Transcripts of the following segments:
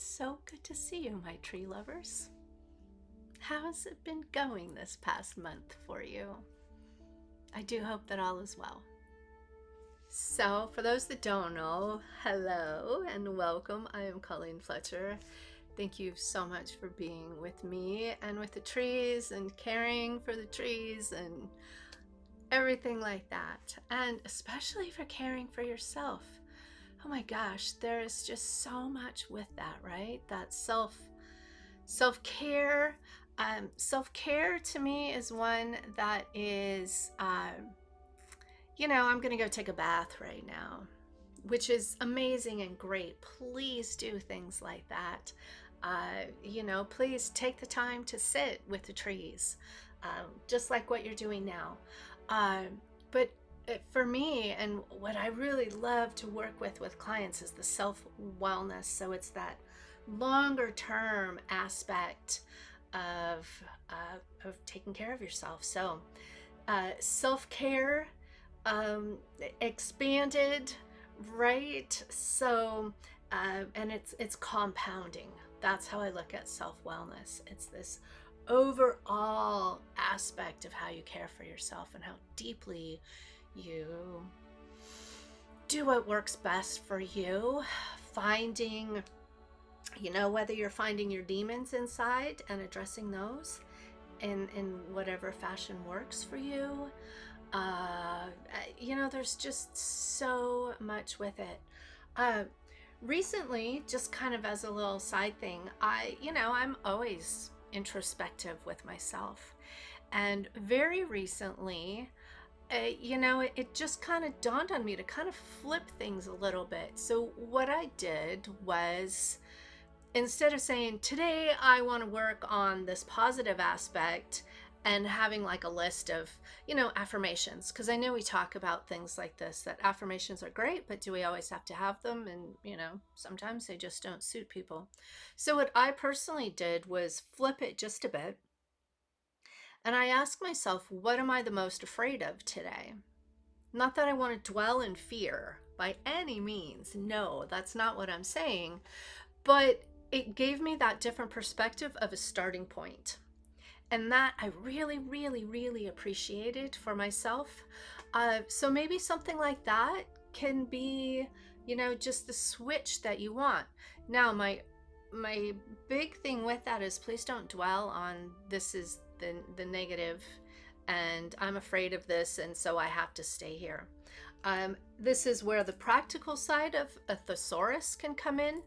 It's so good to see you, my tree lovers. How's it been going this past month for you? I do hope that all is well. So, for those that don't know, hello and welcome. I am Colleen Fletcher. Thank you so much for being with me and with the trees and caring for the trees and everything like that. And especially for caring for yourself. Oh my gosh, there is just so much with that, right? That self-care. Self-care to me is one that is, I'm going to go take a bath right now, which is amazing and great. Please do things like that. Please take the time to sit with the trees, just like what you're doing now. But for me, and what I really love to work with clients is the self-wellness. So it's that longer term aspect of taking care of yourself. So self-care, expanded, right? So and it's compounding. That's how I look at self-wellness. It's this overall aspect of how you care for yourself and how deeply you do what works best for you. Finding, whether you're finding your demons inside and addressing those in whatever fashion works for you. There's just so much with it. Recently, just kind of as a little side thing, I'm always introspective with myself. And very recently, it just kind of dawned on me to kind of flip things a little bit. So what I did was, instead of saying, today I want to work on this positive aspect, and having like a list of, affirmations, because I know we talk about things like this, that affirmations are great, but do we always have to have them? And, sometimes they just don't suit people. So what I personally did was flip it just a bit. And I asked myself, what am I the most afraid of today? Not that I want to dwell in fear by any means. No, that's not what I'm saying. But it gave me that different perspective of a starting point. And that I really, really, really appreciated for myself. So maybe something like that can be, just the switch that you want. Now, my big thing with that is, please don't dwell on this is the negative and I'm afraid of this and so I have to stay here. This is where the practical side of a thesaurus can come in.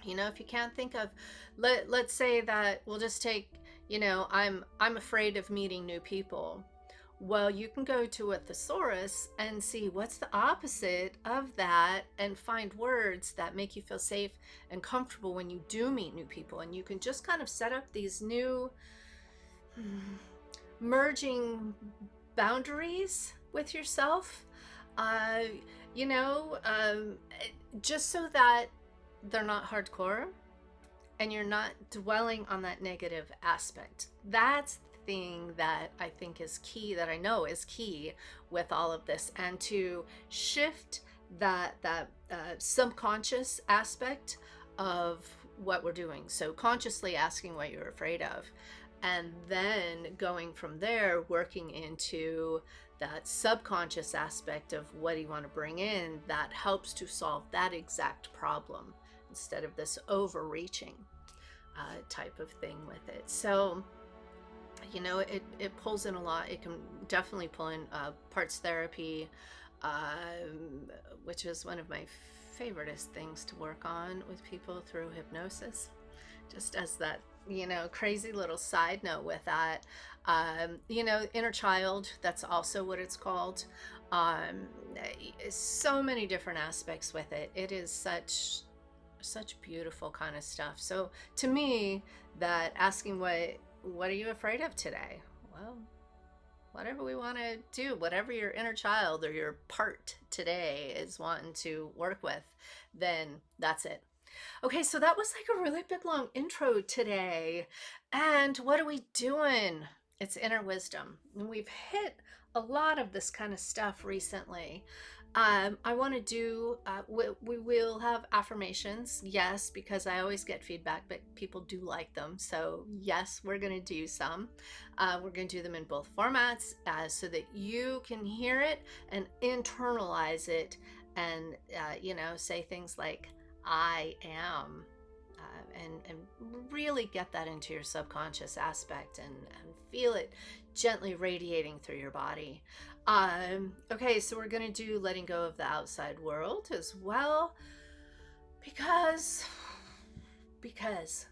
If you can't think of, let's say that we'll just take, I'm afraid of meeting new people. Well, you can go to a thesaurus and see what's the opposite of that and find words that make you feel safe and comfortable when you do meet new people. And you can just kind of set up these new merging boundaries with yourself, just so that they're not hardcore and you're not dwelling on that negative aspect. That's the thing that I think is key, that I know is key with all of this, and to shift that subconscious aspect of what we're doing. So consciously asking what you're afraid of, and then going from there, working into that subconscious aspect of what do you want to bring in that helps to solve that exact problem, instead of this overreaching type of thing with it. So, it pulls in a lot. It can definitely pull in parts therapy, which is one of my favoriteest things to work on with people through hypnosis. Just as that, crazy little side note with that, inner child, that's also what it's called. So many different aspects with it. It is such beautiful kind of stuff. So to me, that asking what are you afraid of today? Well, whatever we want to do, whatever your inner child or your part today is wanting to work with, then that's it. Okay, so that was like a really big long intro today. And what are we doing? It's inner wisdom. And we've hit a lot of this kind of stuff recently. I want to do, we will have affirmations, yes, because I always get feedback, but people do like them. So, yes, we're going to do some. We're going to do them in both formats so that you can hear it and internalize it and, say things like, I am. And really get that into your subconscious aspect and feel it gently radiating through your body. Okay, so we're going to do letting go of the outside world as well because because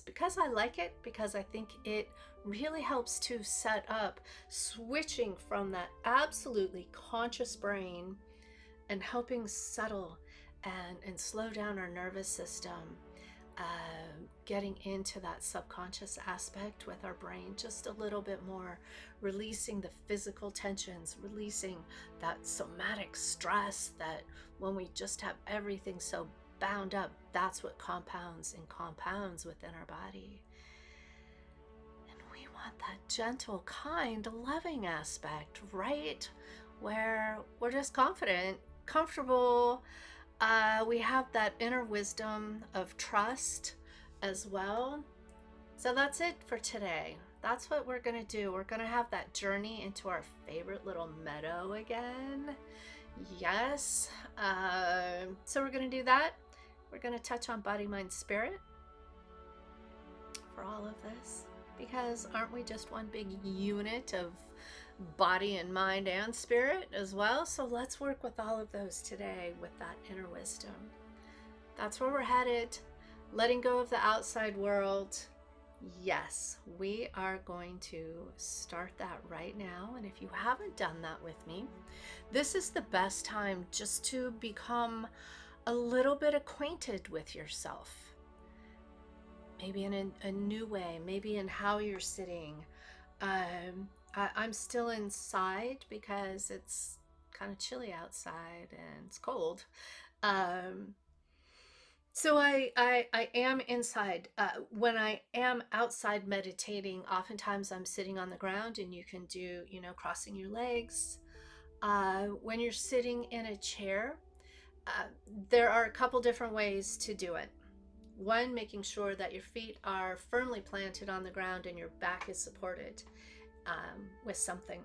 because I like it, because I think it really helps to set up switching from that absolutely conscious brain and helping settle and slow down our nervous system, getting into that subconscious aspect with our brain just a little bit more, releasing the physical tensions, releasing that somatic stress that when we just have everything so bound up, that's what compounds and compounds within our body. And we want that gentle, kind, loving aspect, right? Where we're just confident, comfortable. We have that inner wisdom of trust as well. So that's it for today. That's what we're going to do. We're going to have that journey into our favorite little meadow again. Yes. So we're going to do that. We're going to touch on body, mind, spirit for all of this, because aren't we just one big unit of body and mind and spirit as well? So let's work with all of those today with that inner wisdom. That's where we're headed. Letting go of the outside world. Yes, we are going to start that right now. And if you haven't done that with me, this is the best time just to become a little bit acquainted with yourself. Maybe in a new way, maybe in how you're sitting. I'm still inside because it's kind of chilly outside and it's cold. So I am inside. When I am outside meditating, oftentimes I'm sitting on the ground, and you can do, crossing your legs. When you're sitting in a chair, uh, there are a couple different ways to do it. One, making sure that your feet are firmly planted on the ground and your back is supported with something.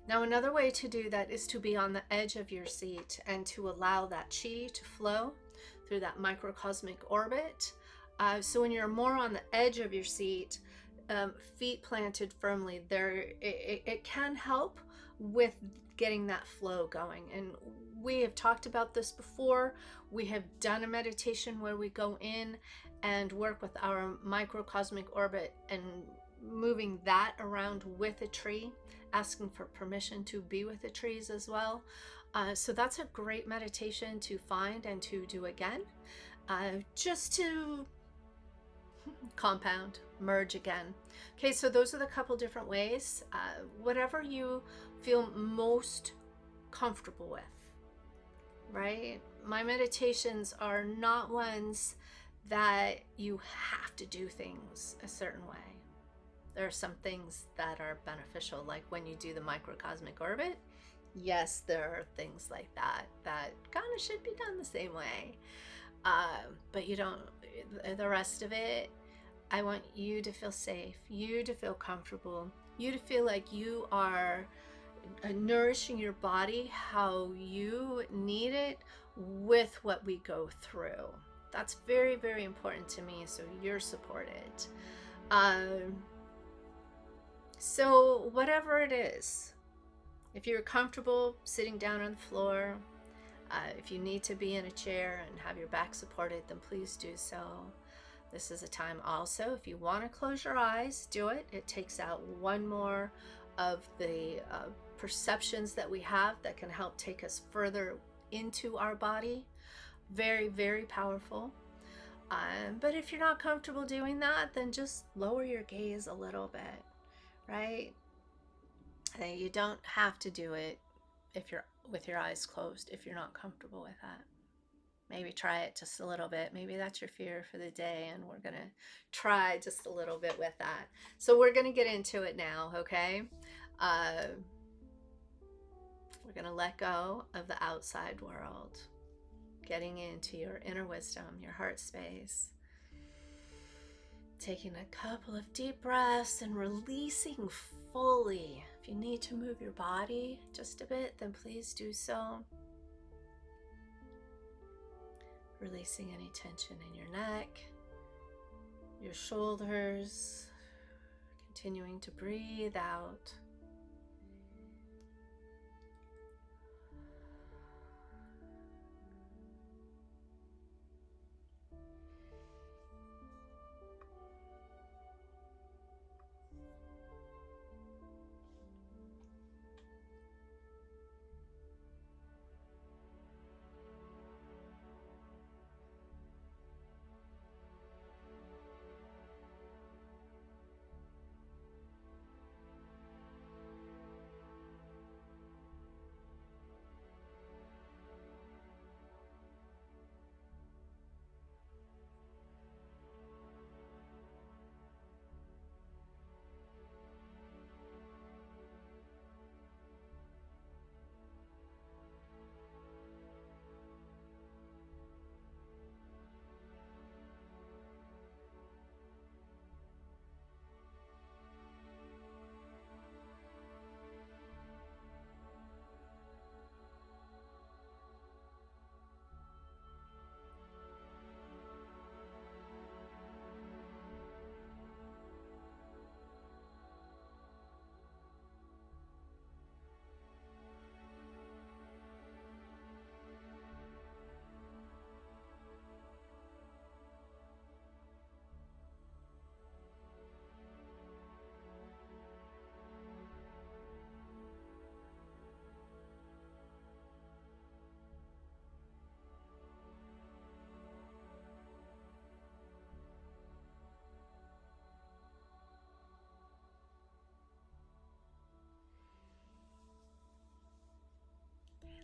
Now, another way to do that is to be on the edge of your seat and to allow that chi to flow through that microcosmic orbit. So when you're more on the edge of your seat, feet planted firmly there, it can help with getting that flow going. And we have talked about this before. We have done a meditation where we go in and work with our microcosmic orbit and moving that around with a tree, asking for permission to be with the trees as well. So that's a great meditation to find and to do again, just to compound, merge again. Okay, so those are the couple different ways. Whatever you feel most comfortable with, right? My meditations are not ones that you have to do things a certain way. There are some things that are beneficial, like when you do the microcosmic orbit. Yes, there are things like that kind of should be done the same way. But you don't, the rest of it, I want you to feel safe, you to feel comfortable, you to feel like you are nourishing your body how you need it with what we go through. That's very, very important to me, so you're supported. So whatever it is, if you're comfortable sitting down on the floor, if you need to be in a chair and have your back supported, then please do so. This is a time also, if you want to close your eyes, do it. It takes out one more of the perceptions that we have that can help take us further into our body. Very, very powerful. But if you're not comfortable doing that, then just lower your gaze a little bit, right? You don't have to do it if you're with your eyes closed if you're not comfortable with that. Maybe try it just a little bit. Maybe that's your fear for the day, and we're going to try just a little bit with that. So we're going to get into it now, okay? Uh, we're going to let go of the outside world, getting into your inner wisdom, your heart space. Taking a couple of deep breaths and releasing fully. If you need to move your body just a bit, then please do so. Releasing any tension in your neck, your shoulders. Continuing to breathe out.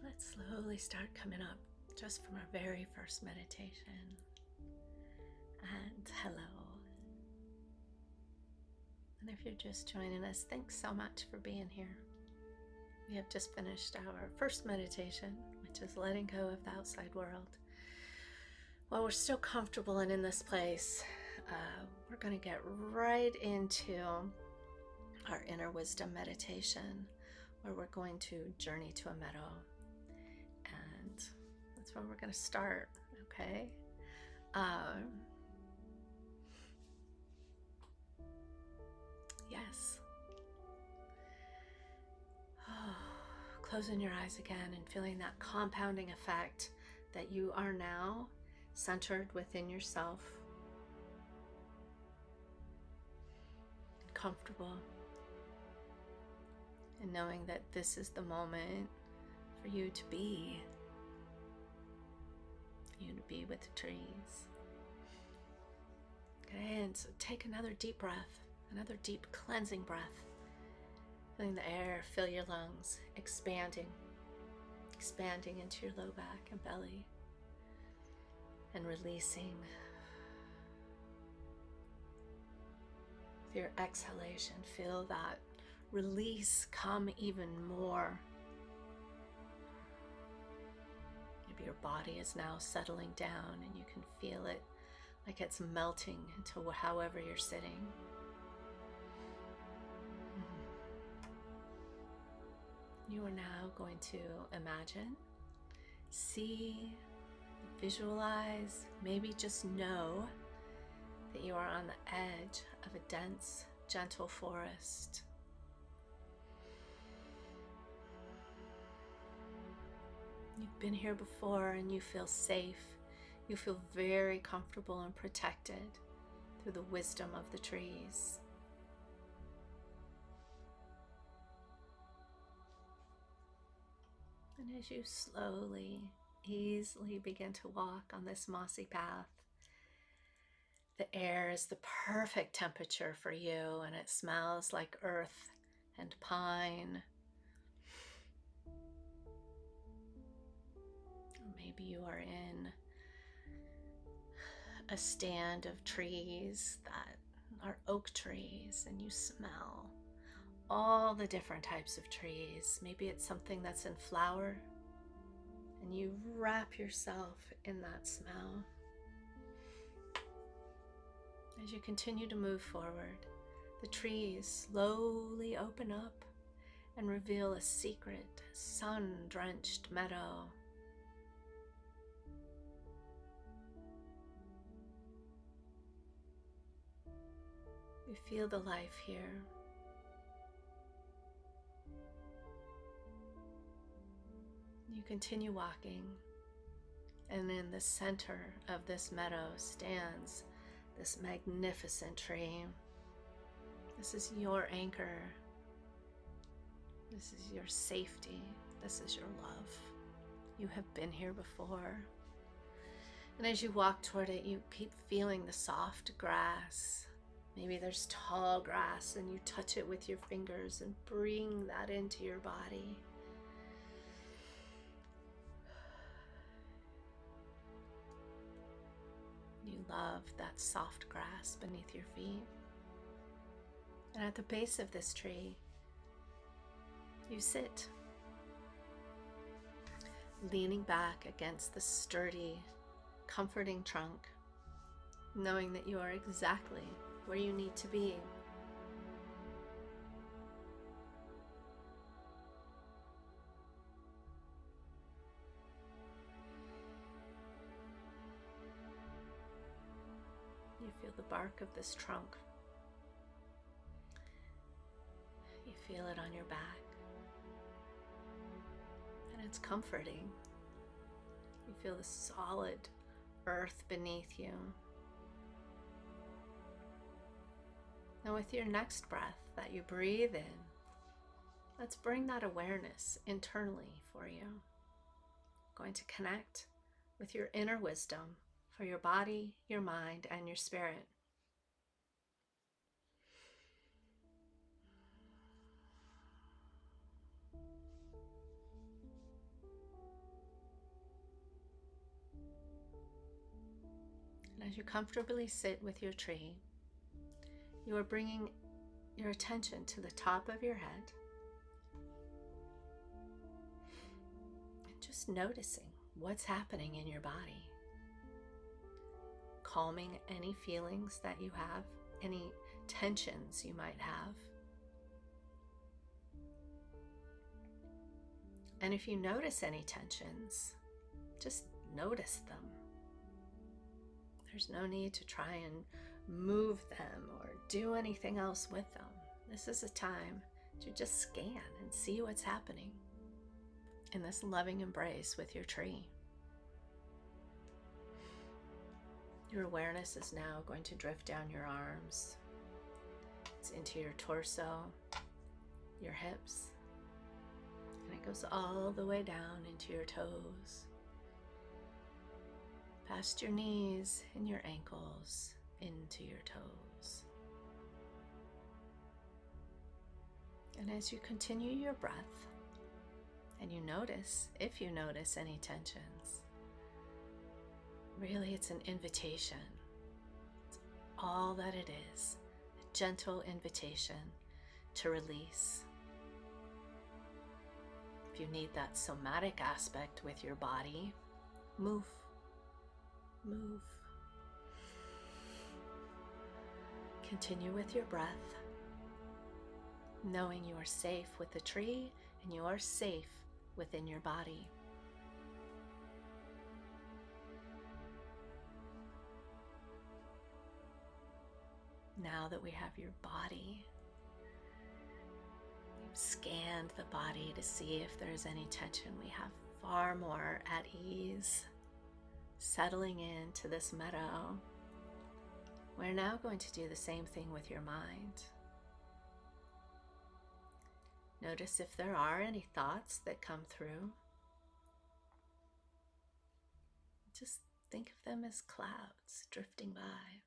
Let's slowly start coming up just from our very first meditation. And hello. And if you're just joining us, thanks so much for being here. We have just finished our first meditation, which is letting go of the outside world. While we're still comfortable and in this place, we're going to get right into our inner wisdom meditation, where we're going to journey to a meadow. And that's where we're going to start, okay? Yes. Closing your eyes again and feeling that compounding effect that you are now centered within yourself, comfortable, and knowing that this is the moment for you to be with the trees. Okay, and so take another deep breath, another deep cleansing breath. Feeling the air fill your lungs, expanding into your low back and belly, and releasing. With your exhalation, feel that release come even more. Maybe your body is now settling down and you can feel it like it's melting into however you're sitting. You are now going to imagine, see, visualize, maybe just know that you are on the edge of a dense, gentle forest. You've been here before and you feel safe. You feel very comfortable and protected through the wisdom of the trees. And as you slowly, easily begin to walk on this mossy path, the air is the perfect temperature for you, and it smells like earth and pine. Or maybe you are in a stand of trees that are oak trees, and you smell all the different types of trees. Maybe it's something that's in flower, and you wrap yourself in that smell. As you continue to move forward, the trees slowly open up and reveal a secret, sun-drenched meadow. You feel the life here. You continue walking, and in the center of this meadow stands this magnificent tree. This is your anchor. This is your safety. This is your love. You have been here before. And as you walk toward it, you keep feeling the soft grass. Maybe there's tall grass, and you touch it with your fingers and bring that into your body. You love that soft grass beneath your feet. And at the base of this tree, you sit, leaning back against the sturdy, comforting trunk, knowing that you are exactly where you need to be. You feel the bark of this trunk. You feel it on your back. And it's comforting. You feel the solid earth beneath you. Now with your next breath that you breathe in, let's bring that awareness internally for you. Going to connect with your inner wisdom for your body, your mind, and your spirit. And as you comfortably sit with your tree, you are bringing your attention to the top of your head and just noticing what's happening in your body. Calming any feelings that you have, any tensions you might have. And if you notice any tensions, just notice them. There's no need to try and move them or do anything else with them. This is a time to just scan and see what's happening in this loving embrace with your tree. Your awareness is now going to drift down your arms. It's into your torso, your hips, and it goes all the way down into your toes, past your knees and your ankles, into your toes. And as you continue your breath, and you notice, if you notice any tensions, really it's an invitation. It's all that it is, a gentle invitation to release. If you need that somatic aspect with your body, move. Move. Continue with your breath, knowing you are safe with the tree and you are safe within your body. Now that we have your body, we've scanned the body to see if there's any tension. We have far more at ease, settling into this meadow. We're now going to do the same thing with your mind. Notice if there are any thoughts that come through. Just think of them as clouds drifting by,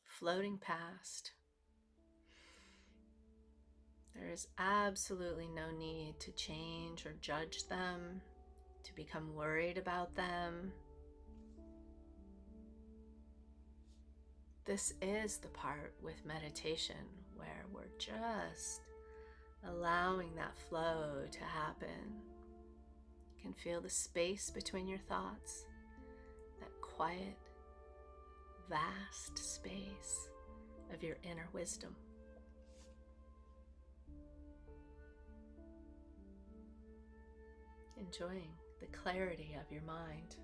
floating past. There is absolutely no need to change or judge them, to become worried about them. This is the part with meditation where we're just allowing that flow to happen. You can feel the space between your thoughts, that quiet, vast space of your inner wisdom. Enjoying the clarity of your mind.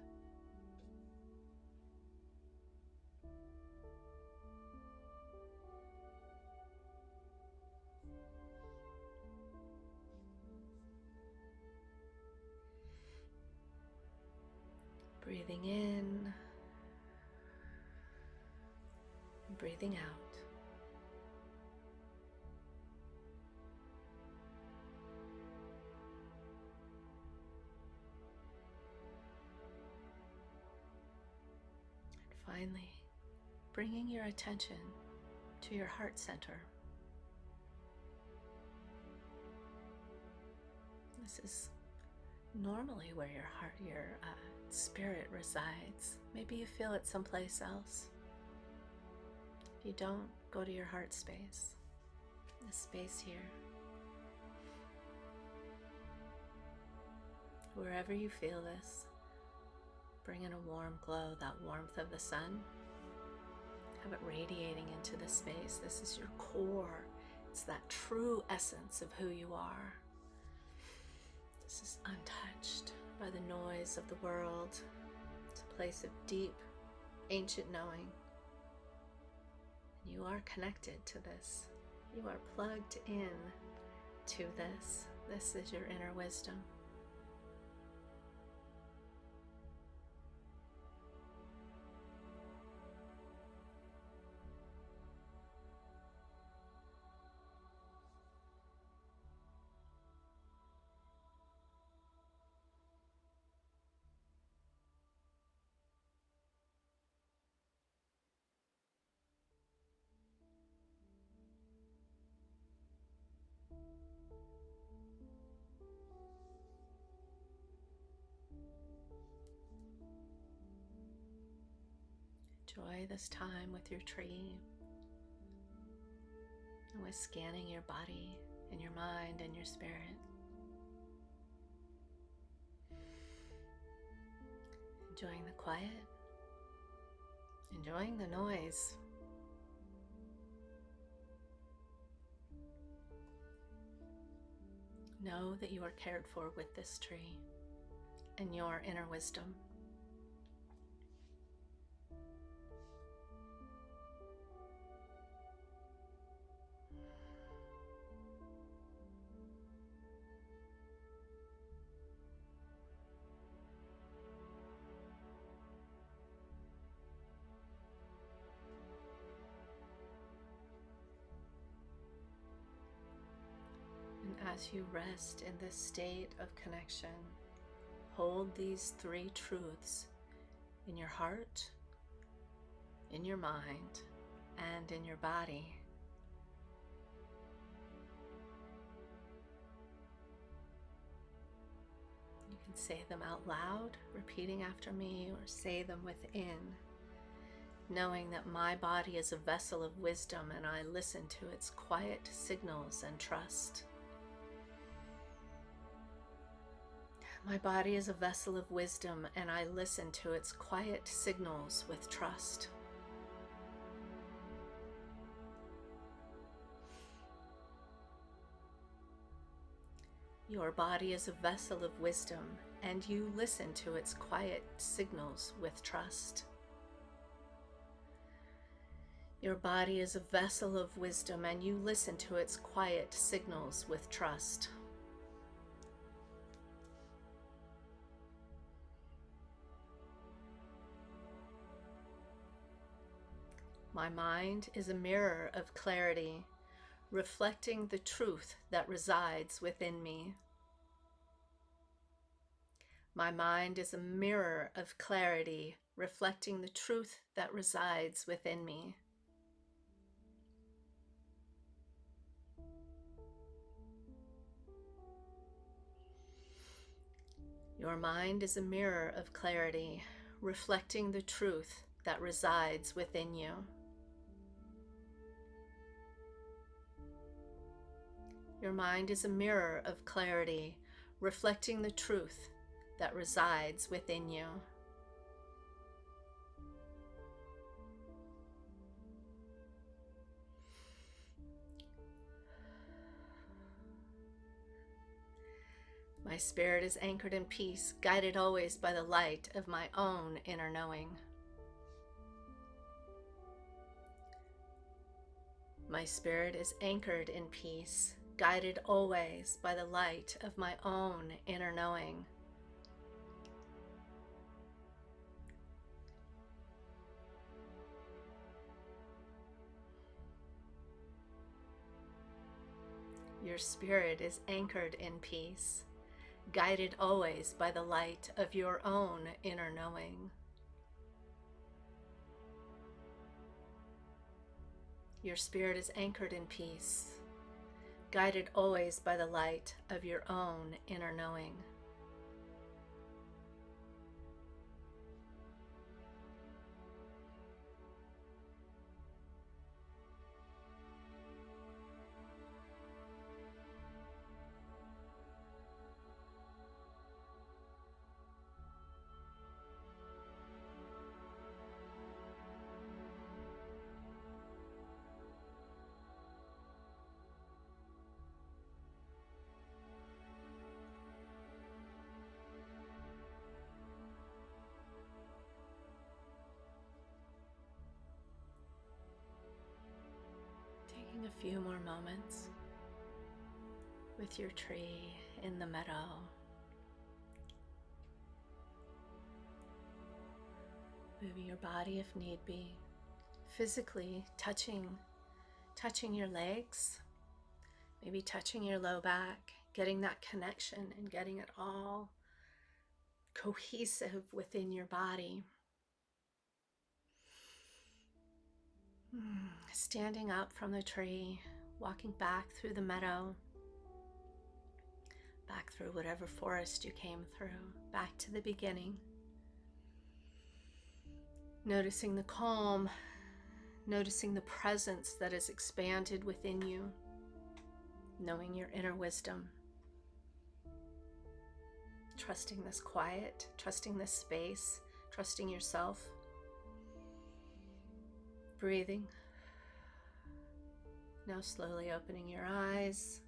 Breathing in, breathing out. And finally, bringing your attention to your heart center. This is normally where your heart, your spirit resides. Maybe you feel it someplace else. If you don't, go to your heart space, this space here. Wherever you feel this, bring in a warm glow, that warmth of the sun. Have it radiating into the space. This is your core. It's that true essence of who you are. This is untouched by the noise of the world. It's a place of deep, ancient knowing. And you are connected to this. You are plugged in to this. This is your inner wisdom. Enjoy this time with your tree and with scanning your body and your mind and your spirit. Enjoying the quiet, enjoying the noise. Know that you are cared for with this tree and your inner wisdom. And as you rest in this state of connection, hold these three truths in your heart, in your mind, and in your body. You can say them out loud, repeating after me, or say them within, knowing that my body is a vessel of wisdom and I listen to its quiet signals and trust. My body is a vessel of wisdom and I listen to its quiet signals with trust. Your body is a vessel of wisdom and you listen to its quiet signals with trust. Your body is a vessel of wisdom and you listen to its quiet signals with trust. My mind is a mirror of clarity, reflecting the truth that resides within me. My mind is a mirror of clarity, reflecting the truth that resides within me. Your mind is a mirror of clarity, reflecting the truth that resides within you. Your mind is a mirror of clarity, reflecting the truth that resides within you. My spirit is anchored in peace, guided always by the light of my own inner knowing. My spirit is anchored in peace, guided always by the light of my own inner knowing. Your spirit is anchored in peace, guided always by the light of your own inner knowing. Your spirit is anchored in peace, guided always by the light of your own inner knowing. Taking a few more moments with your tree in the meadow. Moving your body if need be. Physically touching your legs, maybe touching your low back, getting that connection and getting it all cohesive within your body. Standing up from the tree, walking back through the meadow, back through whatever forest you came through, back to the beginning. Noticing the calm, noticing the presence that is expanded within you, knowing your inner wisdom, trusting this quiet, trusting this space, trusting yourself. Breathing. Now slowly opening your eyes,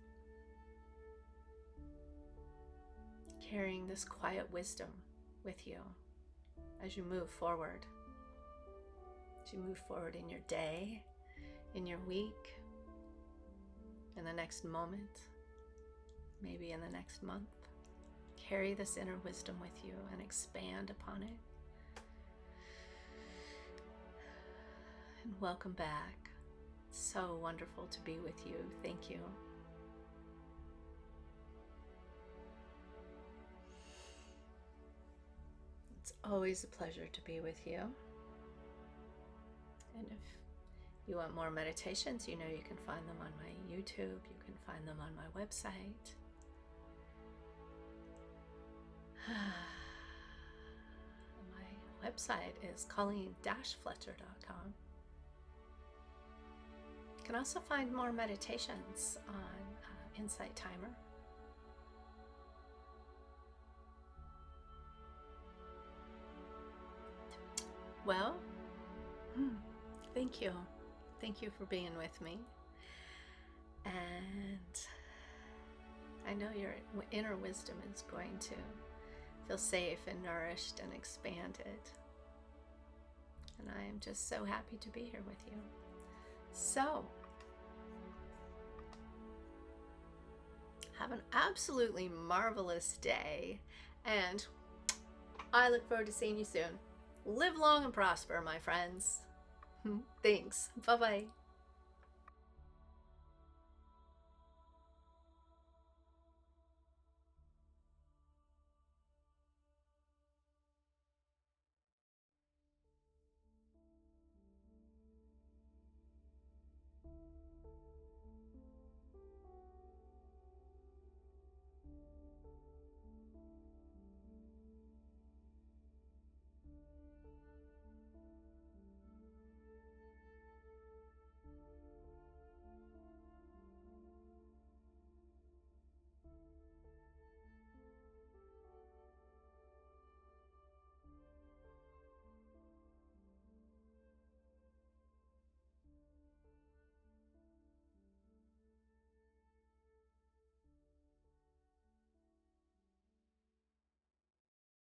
carrying this quiet wisdom with you as you move forward. As you move forward in your day, in your week, in the next moment, maybe in the next month. Carry this inner wisdom with you and expand upon it. And welcome back. So wonderful to be with you. Thank you. It's always a pleasure to be with you. And if you want more meditations, you know you can find them on my YouTube. You can find them on my website. My website is colleen-fletcher.com. You can also find more meditations on Insight Timer. Well, thank you. Thank you for being with me. And I know your inner wisdom is going to feel safe and nourished and expanded. And I am just so happy to be here with you. So, have an absolutely marvelous day, and I look forward to seeing you soon. Live long and prosper, my friends. Thanks. Bye-bye.